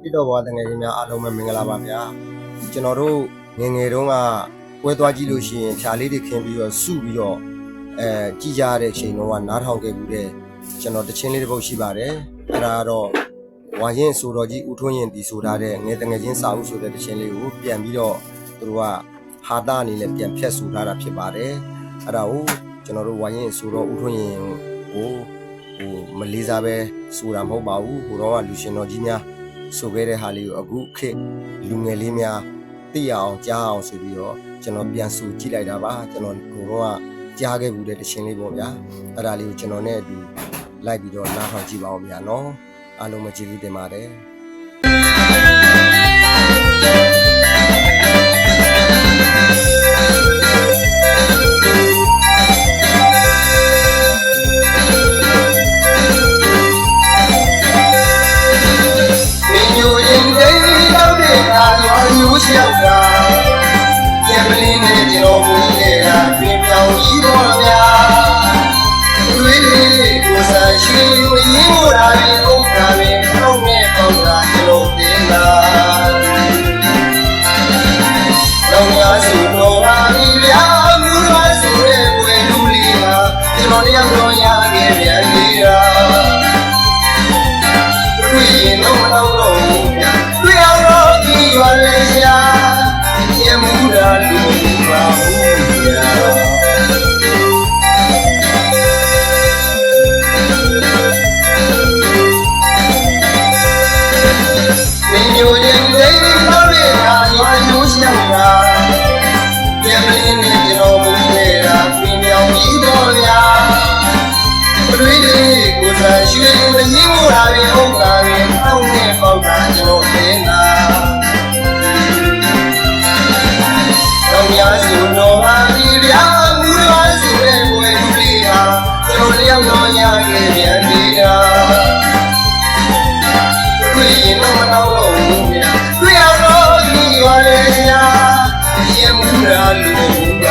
ပြည်တော်ဘွားတငယ်ချင်းများအားလုံးပဲမင်္ဂလာပါဗျာကျွန်တော်တို့ငယ်ငယ်တုန်းကပွဲသွားကြည့်လို့ရှိရင်ဖြာလေးတွေခင်းပြီးတော့စုပြီးတော့ကြည်ကြရတဲ့အချိန်တုန်းကနားထောင်ခဲ့မှုတဲ့ကျွန်တော်တချင်းလေးတစ်ပုဒ်ရှိပါတယ်အဲ့ဒါကတော့ဝါရင်ဆိုတော်ကြီးဦးထွန်းရင်တီဆိုထားတဲ့ငယ်တငယ်ချင်းစာအုပ်ဆိုတဲ့တချင်းလေးကိုပြန်ပြီးတော့သူတို့ကဟာတာအနေနဲ့ပြန်ဖြတ်ဆိုထားတာဖြစ်ပါတယ်အဲ့ဒါကိုကျွန်တော်တို့ဝါရင်ဆိုတော်ဦးထွန်းရင်ကိုမလေးစားပဲဆိုတာမဟုတ်ပါဘူးဟိုတော့ကလူရှင်တော်ကြီးများဆိုခဲ့တဲ့ဟာလေးကိုအခုခေတ်လူငယ်လေးများသိရအောင်ကြားအောင်ဆိုပြီးတော့ကျွန်တော်ပြန်ဆိုကြည့်လိုက်တာပါကျွန်တော်ဟိုတော့ကကြားခဲ့ဘူးတဲ့တခြင်းလေးပေါ့ဗျာအဲ့ဒါလေးကိုကျွန်တော်နဲ့အတူလိုက်ပြီးတော့နားထောင်ကြည့်ပါဦးဗျာနော်အားလုံးမကျေးဇူးတင်ပါတယ်笑着，也不理你的老母亲啊，别表一多呀。对你不是心有一亩大地，公家民后面放着一路的啦。老娘是罗马的呀，不管是谁会努力啊，一路的路呀给别人呀。对农老农呀，对老老的原来下。也没得路吧，呀。没有人类老人啊，原有想啊，也不理你的老母亲啊，飞鸟一朵呀。不对的，我在学的一亩大地，红大地，后面放着一路的啦。呀，是罗马的呀，不管是谁会努力啊，就两个呀给面的呀。对那么老龙呀，对呀老的原来呀，也没得路啊。